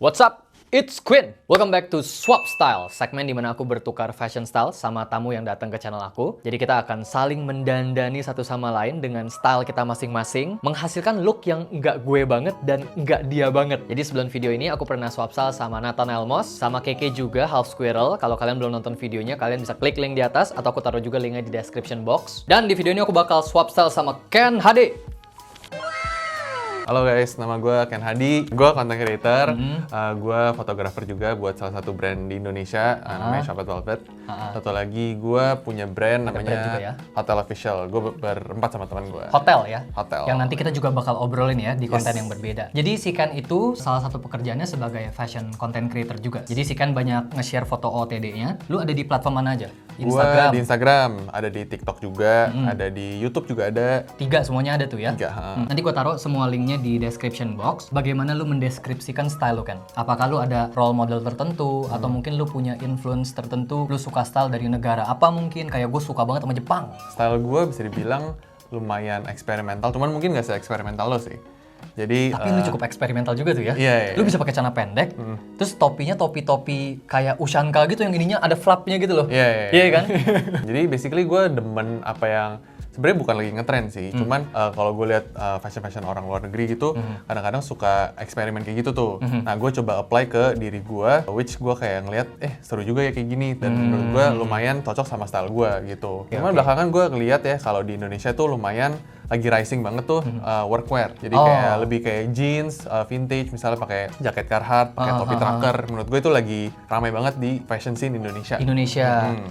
What's up? It's Quinn. Welcome back to Swap Style, segmen dimana aku bertukar fashion style sama tamu yang datang ke channel aku. Jadi kita akan saling mendandani satu sama lain dengan style kita masing-masing, menghasilkan look yang nggak gue banget dan nggak dia banget. Jadi sebelum video ini aku pernah swap style sama Nathan Elmos, sama Keke juga, Half Squirrel. Kalau kalian belum nonton videonya, kalian bisa klik link di atas atau aku taruh juga linknya di description box. Dan di video ini aku bakal swap style sama Ken Hadi. Halo guys, nama gue Ken Hadi. Gue content creator, gue fotografer juga buat salah satu brand di Indonesia, namanya Chocolate Velvet. Satu lagi gue punya brand namanya juga ya? Hotel Official. Gue berempat sama teman gue. Hotel ya? Hotel. Yang nanti kita juga bakal obrolin ya di konten yang berbeda. Jadi si Ken itu salah satu pekerjaannya sebagai fashion content creator juga. Jadi si Ken banyak nge-share foto OOTD-nya. Lu ada di platform mana aja? Instagram. Gue di Instagram, ada di TikTok juga, ada di YouTube juga ada. 3 semuanya ada tuh ya? 3. Nanti gue taruh semua linknya di description box. Bagaimana lu mendeskripsikan style lu kan? Apakah lu ada role model tertentu atau mungkin lu punya influence tertentu? Lu suka style dari negara apa mungkin? Kayak gue suka banget sama Jepang. Style gue bisa dibilang lumayan eksperimental, cuman mungkin gak se-eksperimental lo sih. Jadi tapi lu cukup eksperimental juga tuh ya. Iya. Lu bisa pakai celana pendek, terus topinya topi-topi kayak Ushanka gitu yang ininya ada flapnya gitu loh. Iya kan? Jadi basically gue demen apa yang sebenarnya bukan lagi ngetren sih, cuman kalau gue lihat fashion orang luar negeri gitu, kadang-kadang suka eksperimen kayak gitu tuh. Nah, gue coba apply ke diri gue, which gue kayak ngeliat, seru juga ya kayak gini, dan menurut gue lumayan cocok sama style gue gitu. Cuman belakangan gue ngeliat ya kalau di Indonesia tuh lumayan lagi rising banget tuh workwear. Jadi kayak lebih kayak jeans, vintage, misalnya pakai jaket Carhartt, pakai topi trucker. Menurut gue itu lagi ramai banget di fashion scene Indonesia.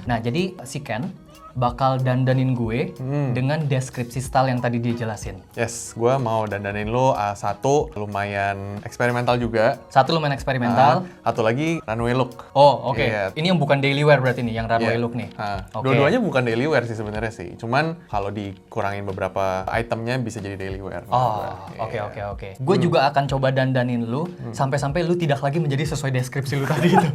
Nah, jadi si Ken bakal dandanin gue dengan deskripsi style yang tadi dia jelasin. Yes, gue mau dandanin lo satu lumayan eksperimental juga. Satu lumayan eksperimental. Satu lagi runway look. Oh, oke. Iya. Ini yang bukan daily wear berarti nih, yang runway look nih. Dua-duanya bukan daily wear sih sebenarnya sih. Cuman kalau dikurangin beberapa itemnya bisa jadi daily wear. Oke. Gue juga akan coba dandanin lu sampai-sampai lu tidak lagi menjadi sesuai deskripsi lu tadi itu.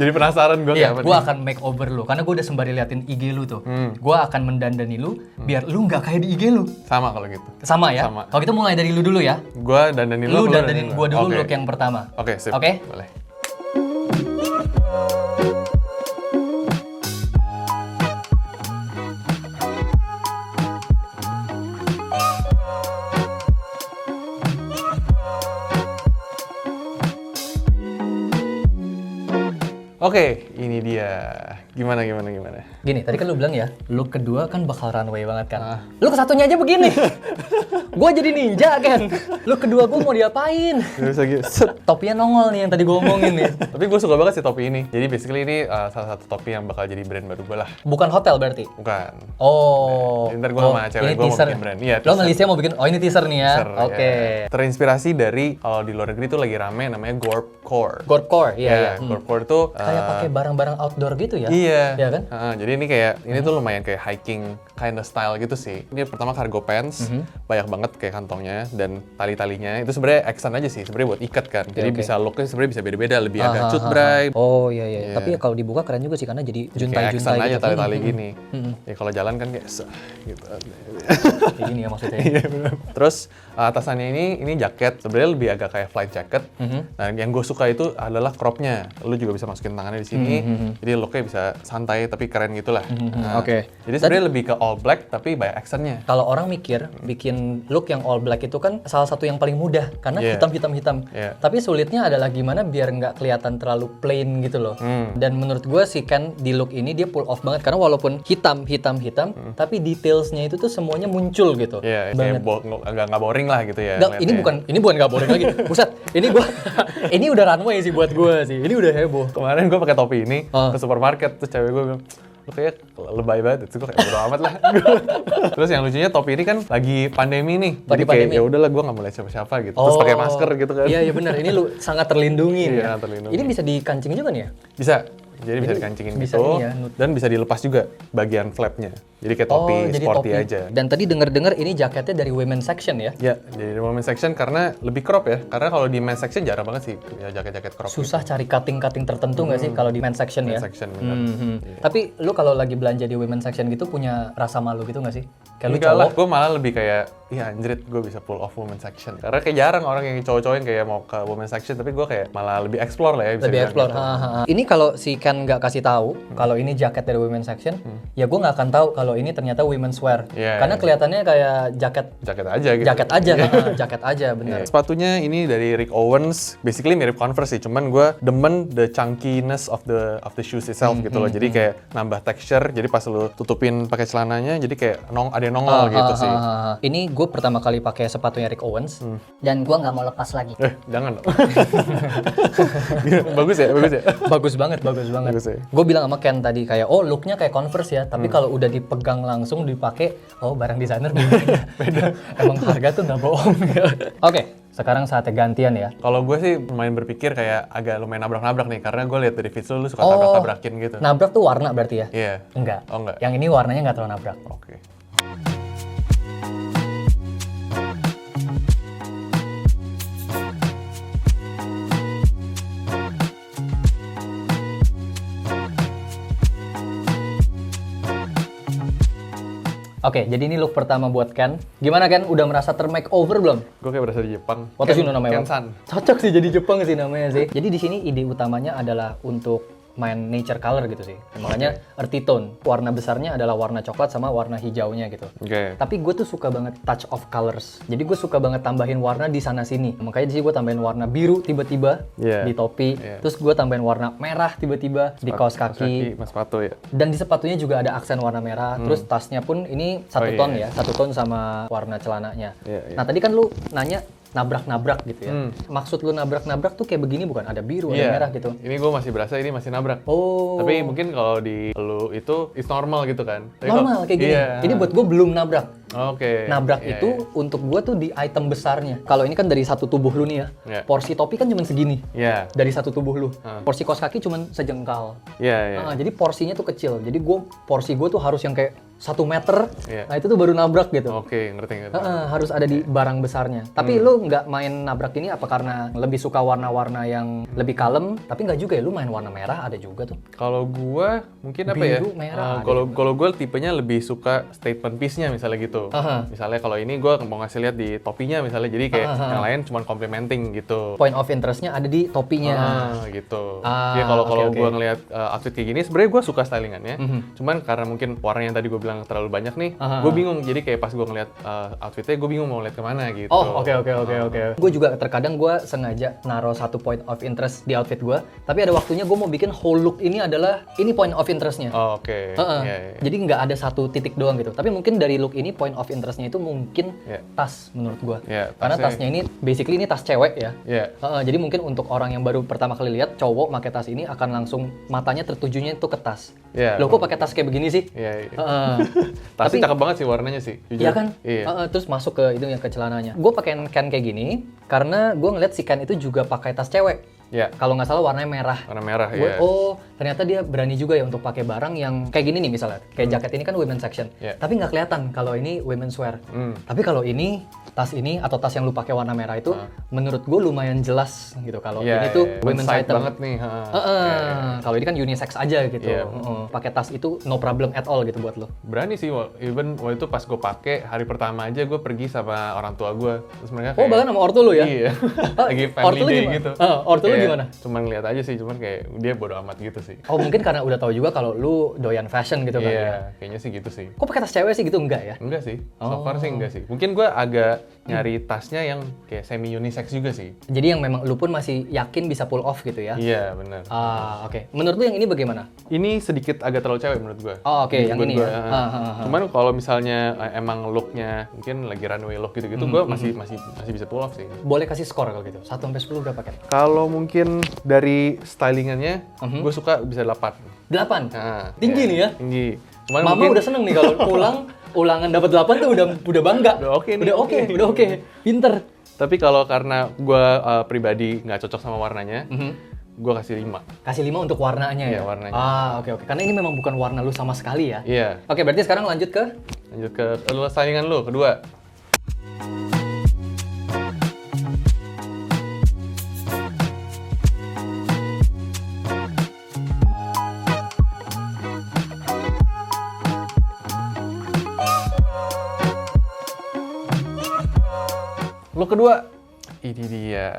Jadi penasaran gue kayak apa gue akan make over lu karena gue udah sembari liatin IG lu tuh. Gue akan mendandani lu biar lu nggak kayak di IG lu. Sama kalau gitu. Sama ya? Sama. Kalau gitu mulai dari lu dulu ya. Gue dandanin lu dandanin gue dulu look yang pertama. Oke, sip. Oke? Boleh. Oke, ini dia. Gimana? Gini, tadi kan lu bilang ya, look kedua kan bakal runway banget kan. Lu ke satunya aja begini. Gua jadi ninja kan. Look kedua gua mau diapain? Bisa gitu. Topinya nongol nih yang tadi gua omongin nih. Tapi gue suka banget sih topi ini. Jadi basically ini salah satu topi yang bakal jadi brand baru gue lah. Bukan hotel berarti? Bukan. Oh. Ntar gue sama cewek gue mau bikin brand. Iya, lo ngelisnya mau bikin, ini teaser nih ya? Oke. Terinspirasi dari, kalau di luar negeri tuh lagi rame namanya Gorpcore. Gorpcore, iya. Gorpcore tuh kayak pakai barang-barang outdoor gitu ya? Iya. Iya kan? Jadi ini kayak, ini tuh lumayan kayak hiking kind of style gitu sih. Ini pertama cargo pants, banyak banget kayak kantongnya, dan tali-talinya itu sebenarnya accent aja sih, sebenarnya buat ikat kan. Jadi bisa looknya sebenarnya bisa beda-beda, lebih agak cutbray. Oh iya. Tapi kalau dibuka keren juga sih karena jadi juntai-juntai kayak accent aja gitu. tali-tali gini. Ya kalau jalan kan kayak gitu. Kayak gini ya maksudnya. Iya benar. Terus atasannya ini jaket, sebenarnya lebih agak kayak flight jacket. Nah, yang gue suka itu adalah cropnya. Lu juga bisa masukin tangannya di sini. Jadi looknya bisa santai tapi keren gitulah. Oke. Jadi sebenarnya lebih ke all black tapi banyak accentnya. Kalau orang mikir bikin look yang all black itu kan salah satu yang paling mudah karena hitam. Tapi sulitnya adalah gimana biar nggak kelihatan terlalu plain gitu loh. Dan menurut gue sih kan di look ini dia pull off banget karena walaupun hitam, tapi detailsnya itu tuh semuanya muncul gitu. Iya, kayak nggak boring lah gitu ya. Nggak, ini bukan nggak boring lagi. Buset, ini udah runway sih buat gue sih. Ini udah heboh. Kemarin gue pakai topi ini ke supermarket, terus cewek gue bilang, lu kayak lebay banget. Terus gue kayak bodo amat lah. Terus yang lucunya topi ini kan lagi pandemi nih. Jadi kayak ya udahlah gue nggak mau lihat siapa-siapa gitu. Terus pakai masker gitu kan. Iya benar. Ini lu sangat terlindungi. Iya, terlindungi. Ini bisa dikancing juga nih ya? Bisa. Jadi bisa dikancingin bisa gitu, ya, dan bisa dilepas juga bagian flapnya. Jadi kayak topi sporty aja. Dan tadi denger-dengar ini jaketnya dari women section ya? Ya, jadi dari women section karena lebih crop ya. Karena kalau di men section jarang banget sih ya jaket-jaket crop. Susah gitu. Cari cutting-cutting tertentu nggak sih kalau di men section ya? Men section, benar. Yeah. Tapi lu kalau lagi belanja di women section gitu punya rasa malu gitu nggak sih? Kayak Enggak lah, gue malah lebih kayak iya anjrit gue bisa pull off women's section. Karena kayak jarang orang yang cowok-cowok yang kayak mau ke women's section, tapi gue kayak malah lebih explore lah ya. Bisa Lebih bilang explore. gitu. Ini kalau si Ken nggak kasih tahu kalau ini jaket dari women's section, ya gue nggak akan tahu kalau ini ternyata women's wear. Iya, Karena iya. kelihatannya kayak jaket Jaket aja gitu. jaket aja, jaket aja bener. Sepatunya ini dari Rick Owens, basically mirip Converse sih, cuman gue demen the chunkiness of the shoes itself gitu loh. Jadi kayak nambah texture, jadi pas lu tutupin pakai celananya, jadi kayak ada yang nongol gitu sih. Ini gue pertama kali pakai sepatunya Rick Owens. Dan gua nggak mau lepas lagi. Jangan dong. Bagus ya, bagus ya. Bagus banget, bagus banget. Bagus ya. Gue bilang sama Ken tadi kayak, oh looknya kayak Converse ya, tapi kalau udah dipegang langsung dipakai, oh barang desainer beda. Emang harga tuh nggak bohong. Oke, sekarang saatnya gantian ya. Kalau gue sih lumayan berpikir kayak agak lumayan nabrak-nabrak nih, karena gue lihat dari feeds lu suka tabrak-tabrakin gitu. Nabrak tuh warna berarti ya? Iya. Enggak. Oh enggak. Yang ini warnanya nggak terlalu nabrak. Oke. Oke, jadi ini look pertama buat Ken. Gimana Ken? Udah merasa termakeover belum? Gue kayak berasa di Jepang. Watashi no namanya. Ken-san. Cocok sih jadi Jepang sih namanya sih. Jadi di sini ide utamanya adalah untuk main nature color gitu sih. Makanya earthy tone. Warna besarnya adalah warna coklat sama warna hijaunya gitu. Oke. Tapi gue tuh suka banget touch of colors. Jadi gue suka banget tambahin warna di sana sini. Makanya di sini gue tambahin warna biru tiba-tiba Iya. di topi. Iya. Terus gue tambahin warna merah tiba-tiba di kaos kaki. Mas sepatu ya. Dan di sepatunya juga ada aksen warna merah. Terus tasnya pun ini satu Oh, ton iya. ya, satu ton sama warna celananya. Iya, iya. Nah tadi kan lu nanya nabrak-nabrak gitu ya. Maksud lu nabrak-nabrak tuh kayak begini bukan? Ada biru, ada merah gitu. Ini gue masih berasa ini masih nabrak. Oh. Tapi mungkin kalau di lu itu it's normal gitu kan. Tapi Normal kayak gini. Iya. Ini buat gue belum nabrak. Oke. Nabrak Iya, itu untuk gue tuh di item besarnya. Kalau ini kan dari satu tubuh lu nih ya. Iya. Porsi topi kan cuma segini. Iya. Dari satu tubuh lu. Porsi kaos kaki cuma sejengkal. Iya, iya. Jadi porsinya tuh kecil. Jadi porsi gue tuh harus yang kayak 1 meter. Iya. Nah itu tuh baru nabrak gitu. Oke, ngerti. Harus ada di barang besarnya. Tapi lu nggak main nabrak ini apa karena lebih suka warna-warna yang lebih kalem? Tapi nggak juga ya, lu main warna merah ada juga tuh. Kalau gua mungkin apa ya? Biru, merah, Kalau gua tipenya lebih suka statement piece-nya misalnya gitu. Misalnya kalau ini gua mau ngasih lihat di topinya misalnya, jadi kayak yang lain cuma complimenting gitu. Point of interest-nya ada di topinya. Gitu. Ah, Ya kalau oke. gua ngelihat outfit kayak gini, sebenarnya gua suka stylingannya. Cuman karena mungkin warna yang tadi gua bilang terlalu banyak nih, gua bingung. Jadi kayak pas gua ngelihat outfitnya, gua bingung mau lihat kemana gitu. Oh, oke. Gue juga terkadang gue sengaja naruh satu point of interest di outfit gue. Tapi ada waktunya gue mau bikin whole look ini adalah ini point of interest-nya. Oh, oke. Iya, iya. Jadi nggak ada satu titik doang gitu. Tapi mungkin dari look ini point of interest-nya itu mungkin Iya. tas menurut gue. Iya, Karena tasnya- tasnya ini basically ini tas cewek ya. Iya. Jadi mungkin untuk orang yang baru pertama kali lihat cowok pakai tas ini akan langsung matanya tertujunya itu ke tas. Iya. Loh kok pakai tas kayak begini sih? Iya, iya. Tapi Tasnya cakep banget sih warnanya sih. Jujur. iya kan? Iya. Terus masuk ke itu yang ke celananya. Gue pakai Ken kayak gini karena gue ngeliat si Ken itu juga pakai tas cewek. Iya. Kalau nggak salah warnanya merah. Warna merah Gue, ya. oh ternyata dia berani juga ya untuk pakai barang yang kayak gini nih misalnya. Kayak jaket ini kan women's section. Iya. Tapi nggak kelihatan kalau ini women's wear. Tapi kalau ini tas ini atau tas yang lu pakai warna merah itu menurut gue lumayan jelas gitu. Kalau Iya, ini tuh iya. women's Insight item. banget nih. Kalau ini kan unisex aja gitu. Iya. Pakai tas itu no problem at all gitu buat lo. Berani sih, even waktu itu pas gue pakai hari pertama aja gue pergi sama orang tua gue, terus mereka Oh kayak, bahkan sama ortu lu ya? iya, lagi ortu family lu day gimana? gitu. Ortu lu Kayak gimana? Cuman lihat aja sih, cuman kayak dia bodo amat gitu sih. Oh mungkin karena udah tahu juga kalau lu doyan fashion gitu kan ya. Iya, kayaknya sih gitu sih. Kok pakai tas cewek sih gitu enggak ya? Enggak sih, so far sih enggak sih. Mungkin gue agak nyari tasnya yang kayak semi unisex juga sih. Jadi yang memang lu pun masih yakin bisa pull off gitu ya? Iya, benar. Oke. Menurut lu yang ini bagaimana? Ini sedikit agak terlalu cewek menurut gue. Oh, oke, yang ini ya. Cuman kalau misalnya emang looknya mungkin lagi runway look gitu-gitu, gue masih bisa pull off sih. Boleh kasih skor kalau gitu. 1 sampai 10 berapa Ken? Kalau mungkin dari stylingannya, gue suka bisa 8. 8. Nah, Tinggi iya, nih ya. Tinggi. Cuman Mama mungkin udah seneng nih kalau pulang ulangan dapat 8 tuh udah bangga. Udah oke nih. Udah oke. Pinter. Tapi kalau karena gue pribadi nggak cocok sama warnanya, gue kasih 5. Kasih 5 untuk warnanya ya? Iya, warnanya. Oke. Karena ini memang bukan warna lu sama sekali ya? Iya. Oke, berarti sekarang lanjut ke Lanjut ke saingan lu, kedua. Look kedua, ini dia.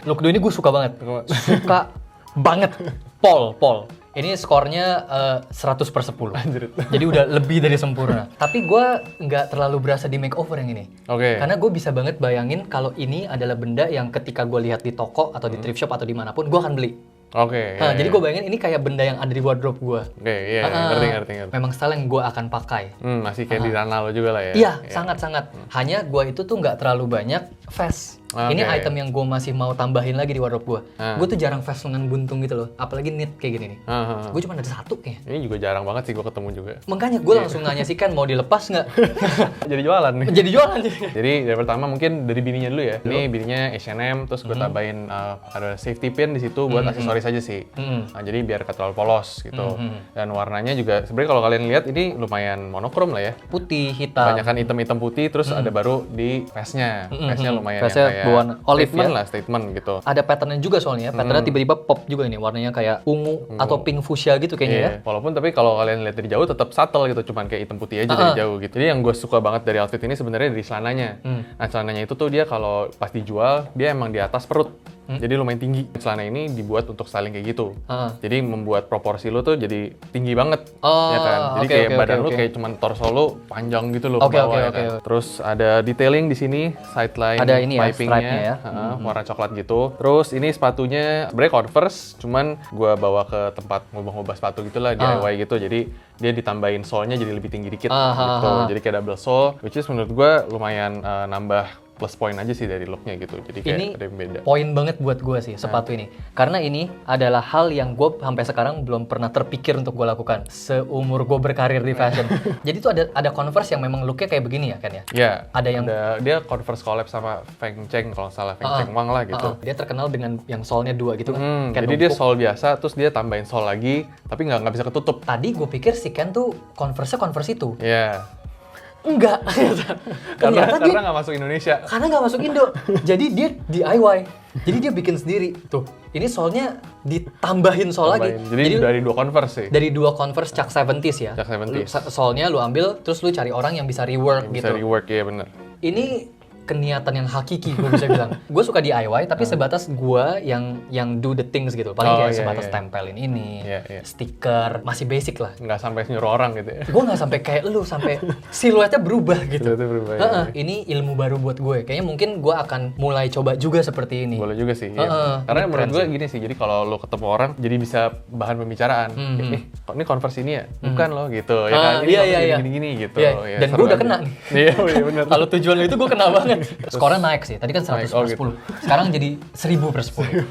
Look kedua ini gue suka banget. Suka banget. Paul. Ini skornya 100/10. Anjir. Jadi udah lebih dari sempurna. Tapi gue nggak terlalu berasa di makeover yang ini. Oke. Karena gue bisa banget bayangin kalau ini adalah benda yang ketika gue lihat di toko atau di thrift shop atau dimanapun, gue akan beli. Oke. Nah, jadi gue bayangin ini kayak benda yang ada di wardrobe gue. Oke, iya, ngerti. Memang style yang gue akan pakai. Masih kayak di ranah lo juga lah ya. Iya, sangat-sangat. Hanya gue itu tuh nggak terlalu banyak vest. Ini Oke. item yang gue masih mau tambahin lagi di wardrobe gue. Gue tuh jarang vest lengan buntung gitu loh. Apalagi knit kayak gini nih. Gue cuma ada satu kayaknya. Ini juga jarang banget sih gue ketemu juga. Makanya gue langsung nanya si Ken mau dilepas nggak? Jadi jualan nih. Jadi jualan jadi. Jadi dari pertama mungkin dari bininya dulu ya. Ini bininya H&M, terus gue tambahin ada safety pin di situ buat aksesoris aja sih. Nah, jadi biar gak terlalu polos gitu. Dan warnanya juga sebenarnya kalau kalian lihat ini lumayan monokrom lah ya. Putih, hitam. Banyakan hitam-hitam putih, terus ada baru di vestnya. Vestnya lumayan Vestnya yang kayak berwarna olive statement ya? lah, statement gitu. Ada patternnya juga soalnya. Patternnya tiba-tiba pop juga ini. Warnanya kayak ungu atau pink fuchsia gitu kayaknya ya. Walaupun tapi kalau kalian lihat dari jauh tetap subtle gitu, cuman kayak hitam putih aja dari jauh gitu. Jadi yang gue suka banget dari outfit ini sebenarnya dari celananya. Nah, celananya itu tuh dia kalau pas dijual dia emang di atas perut. Jadi lumayan tinggi. Celana ini dibuat untuk styling kayak gitu. Jadi membuat proporsi lo tuh jadi tinggi banget, ya kan. Jadi oke, kayak oke, badan oke, lo oke. kayak cuman torso lo panjang gitu loh Oke, ke bawah oke, ya oke, kan. oke. Terus ada detailing di sini, sideline Ada ini ya, pipingnya, stripe-nya ya. warna coklat gitu. Terus ini sepatunya sebenarnya Converse, cuman gua bawa ke tempat ngubah-ngubah sepatu gitulah DIY gitu. Jadi dia ditambahin sole-nya jadi lebih tinggi dikit gitu. Jadi kayak double sole, which is menurut gua lumayan nambah plus point aja sih dari look-nya gitu. Jadi kayak Ini ada yang beda. poin banget buat gue sih sepatu ini. Karena ini adalah hal yang gue sampai sekarang belum pernah terpikir untuk gue lakukan seumur gue berkarir di fashion. Jadi tuh ada Converse yang memang look-nya kayak begini ya kan ya? Iya. Ada yang dia Converse collab sama Feng Cheng kalau nggak salah, Feng Cheng Wang lah gitu. dia terkenal dengan yang sole-nya 2 gitu kan. Kayak Jadi dia numpuk. sole biasa, terus dia tambahin sole lagi, tapi nggak bisa ketutup. Tadi gue pikir si Ken tuh Converse-nya Converse itu. Iya. Enggak. Karena Ternyata dia nggak masuk Indonesia. karena nggak masuk Indo. Jadi dia DIY. Jadi dia bikin sendiri. Tuh, ini solnya ditambahin sol lagi. Jadi dari dua Converse sih. dari 2 Converse Chuck 70s ya. Chuck 70s. Solnya lu ambil, terus lu cari orang yang bisa rework Bisa gitu. rework ya bener. Ini keniatan yang hakiki gue bisa bilang. Gue suka DIY tapi sebatas gue yang do the things gitu. Paling kayak Iya, sebatas iya. tempelin ini, Iya. stiker, masih basic lah. Nggak sampai nyuruh orang gitu ya. Gue nggak sampai kayak lu sampai siluetnya berubah gitu. Siluetnya berubah, ya. Heeh, ini ilmu baru buat gue. Kayaknya mungkin gue akan mulai coba juga seperti ini. Boleh juga sih. Heeh, Iya. Karena ini menurut keren gue sih. gini sih, jadi kalau lo ketemu orang jadi bisa bahan pembicaraan. Kok ini Converse ini ya? Bukan loh gitu. Ya kan? Ini Iya, Converse iya. gini-gini gitu. Iya, Ya, dan seru gue udah aja. kena nih. Iya bener. Kalau tujuan lo itu gue kena banget. Skornya naik sih. Tadi kan 100 oh per gitu. 10. Sekarang jadi 1000/10.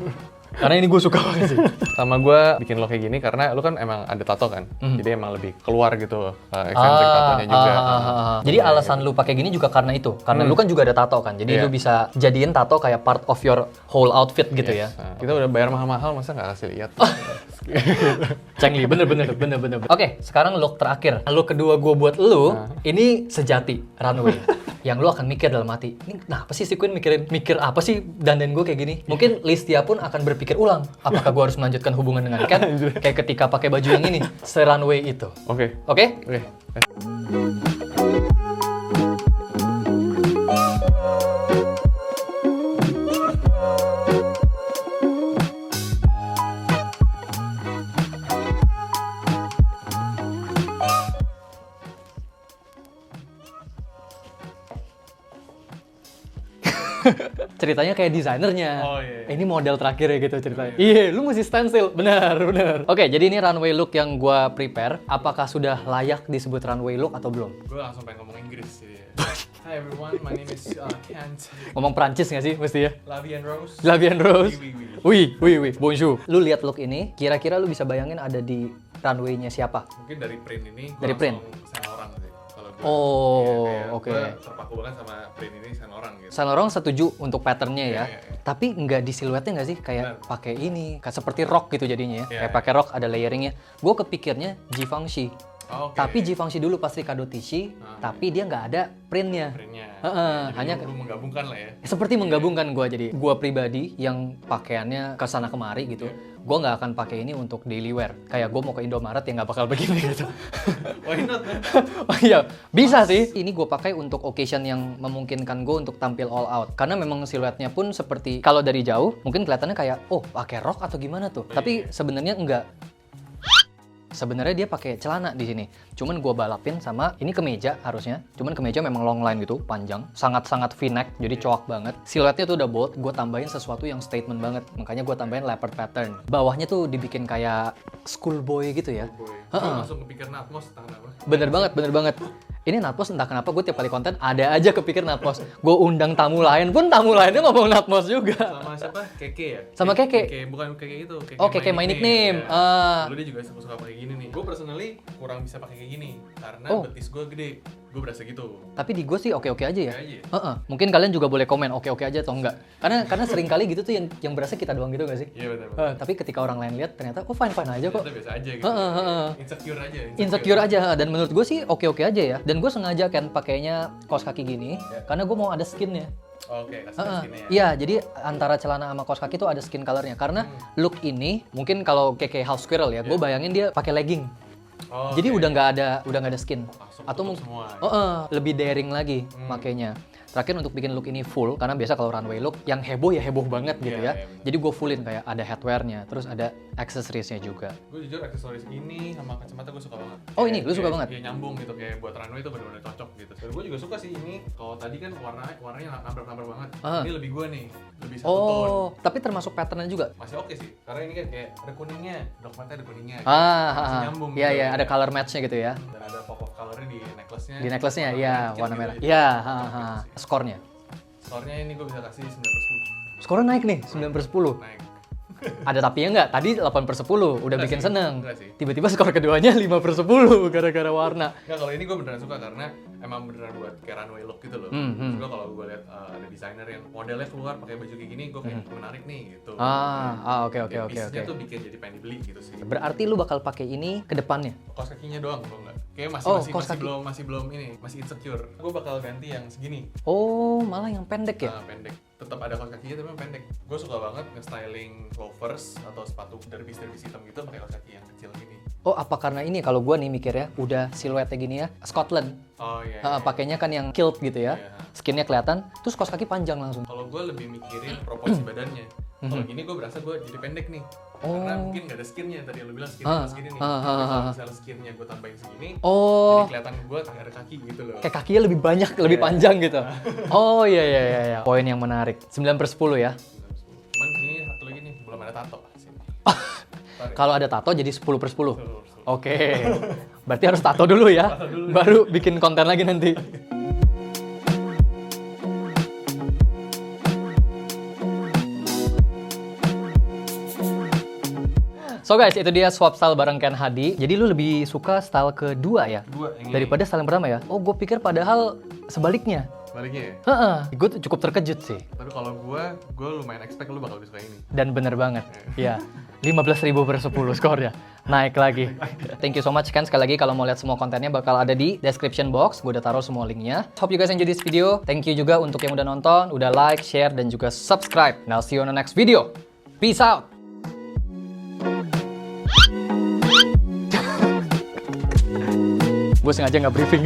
Karena ini gue suka banget sih. Sama gue bikin lo kayak gini karena lo kan emang ada tato kan. Jadi emang lebih keluar gitu eksentrik tatonya juga. Jadi alasan lu pakai gini juga karena itu. Karena lu kan juga ada tato kan. Jadi Iya. lu bisa jadiin tato kayak part of your whole outfit gitu ya. Nah, kita udah bayar mahal-mahal masa nggak kasih lihat. Cengli, bener. Oke, sekarang look terakhir. Look kedua gue buat lu, ini sejati, runway. Yang lu akan mikir dalam hati, ini kenapa sih si Queen mikir apa sih dandan gue kayak gini? Mungkin Listia pun akan berpikir ulang, apakah gue harus melanjutkan hubungan dengan Ken? Kayak ketika pakai baju yang ini, se-runway itu. Oke. Oke? Ceritanya kayak desainernya. Oh, iya. Ini model terakhir ya gitu ceritanya. Iya, lu mesti stand still. Benar. Oke, jadi ini runway look yang gua prepare. Apakah sudah layak disebut runway look atau belum? Gue langsung pengen ngomong Inggris jadi. Hi everyone, my name is Kent. Ngomong Prancis nggak sih mesti ya? La vie en rose. La vie en rose. Oui, Oui, bonjour. Lu lihat look ini, kira-kira lu bisa bayangin ada di runway-nya siapa? Mungkin dari print ini gua Dari print? langsung Saint Laurent sih. Kalau gue Oke. Gue terpaku banget sama print ini Saint Laurent gitu. Saint Laurent setuju untuk patternnya ya. Iya. Tapi nggak di siluetnya nggak sih? Kayak pakai ini, kayak seperti rok gitu jadinya ya. Iya, Kayak pakai rok ada layeringnya. Gue kepikirnya Givenchy. Oke. Tapi Givenchy dulu pas Riccardo Tisci, tapi dia nggak ada printnya. Printnya. Heeh, Jadi hanya lu menggabungkan lah ya. seperti menggabungkan gue. Jadi gue pribadi yang pakaiannya kesana kemari gitu, gue nggak akan pakai ini untuk daily wear. Kayak gue mau ke Indomaret ya nggak bakal begini gitu. Why not, man? Oh iya, bisa sih. Ini gue pakai untuk occasion yang memungkinkan gue untuk tampil all out. Karena memang siluetnya pun seperti, kalau dari jauh mungkin kelihatannya kayak, oh pakai rok atau gimana tuh. Tapi sebenarnya enggak. Sebenarnya dia pakai celana di sini. Cuman gue balapin sama ini kemeja harusnya. Cuman kemeja memang long line gitu, panjang, sangat-sangat V-neck, jadi coak banget. Siluetnya tuh udah bold, gue tambahin sesuatu yang statement banget. Makanya gue tambahin leopard pattern. Bawahnya tuh dibikin kayak schoolboy gitu ya. Boy. Heeh. Gue langsung kepikir Natmos entah kenapa. Bener banget, bener banget. Ini Natmos entah kenapa gue tiap kali konten ada aja kepikir Natmos. Gue undang tamu lain pun tamu lainnya ngomong Natmos juga. Sama siapa? Keke ya? Sama Keke. Bukan Keke itu. Keke Oh, Keke My Nickname. Ya. Lalu dia juga suka pakai gini nih. Gue personally kurang bisa pakai kayak gini karena Oh. betis gue gede. Gue berasa gitu. Tapi di gue sih oke-oke aja ya. Oke aja. Heeh. Mungkin kalian juga boleh komen oke-oke aja atau enggak. Karena sering kali gitu tuh yang berasa kita doang gitu gak sih? Iya betul. Tapi ketika orang lain lihat ternyata oh fine-fine aja kok. Kita biasa aja gitu. Heeh. Insecure aja. Insecure aja, dan menurut gue sih oke-oke aja ya. Dan gue sengaja kan pakainya kaos kaki gini karena gue mau ada skinnya. Oke, kasih Heeh. skinnya ya. Iya, jadi antara celana sama kaos kaki tuh ada skin colornya. Karena look ini mungkin kalau kayak House Squirrel ya, gue bayangin dia pakai legging. Oh, Jadi oke. udah nggak ada skin. Langsung Atau tutup mungkin semua. lebih daring lagi makanya. Terakhir untuk bikin look ini full, karena biasa kalau runway look yang heboh ya heboh banget gitu Iya, ya. iya, Jadi gue fullin kayak ada headwear-nya, terus ada accessories-nya juga. Gue jujur aksesoris ini sama kacamata gue suka banget. Oh, ini? Lu suka banget? Iya nyambung gitu, kayak buat runway itu benar-benar cocok gitu. Dan gue juga suka sih ini. Kalau tadi kan warnanya nabrak-nabrak banget. Ah. Ini lebih gue nih, lebih satu tone. Oh, tapi termasuk pattern-nya juga? Masih oke sih, karena ini kan kayak ada kuningnya, dogmatnya ada kuningnya. Masih Masih nyambung. Iya, gitu. iya, ada color match-nya gitu ya. Dan ada pop of color-nya di necklace-nya. Di necklace-nya, iya, dikit warna gitu merah. aja. Iya, Gitu sih. Skornya? Skornya ini gue bisa kasih 9/10. Skornya naik nih, 9/10. Naik. Ada tapinya nggak? Tadi 8/10, udah Enggak bikin sih, seneng. enggak sih. Tiba-tiba skor keduanya 5/10 gara-gara warna. Nggak, kalau ini gue beneran suka karena emang beneran buat kayak runway look gitu loh. Hmm. Terus kalau gue lihat ada desainer yang modelnya keluar pakai baju kayak gini, gue kayak menarik nih gitu. Oke. Kayak piece-nya tuh bikin jadi pengen dibeli gitu sih. Berarti lu bakal pakai ini ke depannya? Kaos kakinya doang gue nggak. Kayak Oh, masih kaos kaki. masih belum ini, masih insecure. Gue bakal ganti yang segini. Oh, malah yang pendek ya? Pendek. Tetap ada kaos kakinya tapi yang pendek. Gue suka banget nge-styling loafers atau sepatu derby hitam gitu pakai kaos kaki yang kecil gini. Oh, apa karena ini kalau gua nih mikir ya, udah siluetnya gini ya, Scotland. Oh iya. Pakainya kan yang kilt gitu ya. Iya. Skinnya kelihatan, terus kaos kaki panjang langsung. Kalau gue lebih mikirin proporsi badannya. Kalau gini gue berasa gue jadi pendek nih. Karena mungkin gak ada skinnya tadi lu bilang skinnya segini nih. Tapi kalau misalnya skinnya gue tambahin segini, Oh, jadi kelihatan gue ada kaki gitu loh. kayak kakinya lebih banyak, lebih panjang gitu. Oh iya. Poin yang menarik. 9/10 ya. Cuman sini satu lagi nih belum ada tato sini. Kalau ada tato jadi 10/10. Oke. Berarti harus tato dulu ya. Baru bikin konten lagi nanti. So guys, itu dia swap style bareng Ken Hadi. Jadi lu lebih suka style kedua ya? Kedua, yang ini. Daripada style yang pertama ya? Oh, gue pikir padahal sebaliknya. Baliknya ya. Heeh, gue tuh cukup terkejut sih. Tapi kalau gue lumayan expect lu bakal lebih suka ini. Dan bener banget. Iya. 15.000/10 skornya. Naik lagi. Thank you so much kan sekali lagi, kalau mau lihat semua kontennya bakal ada di description box. Gue udah taruh semua linknya. Hope you guys enjoy this video. Thank you juga untuk yang udah nonton, udah like, share, dan juga subscribe. And I'll see you on the next video. Peace out. Gue sengaja nggak briefing.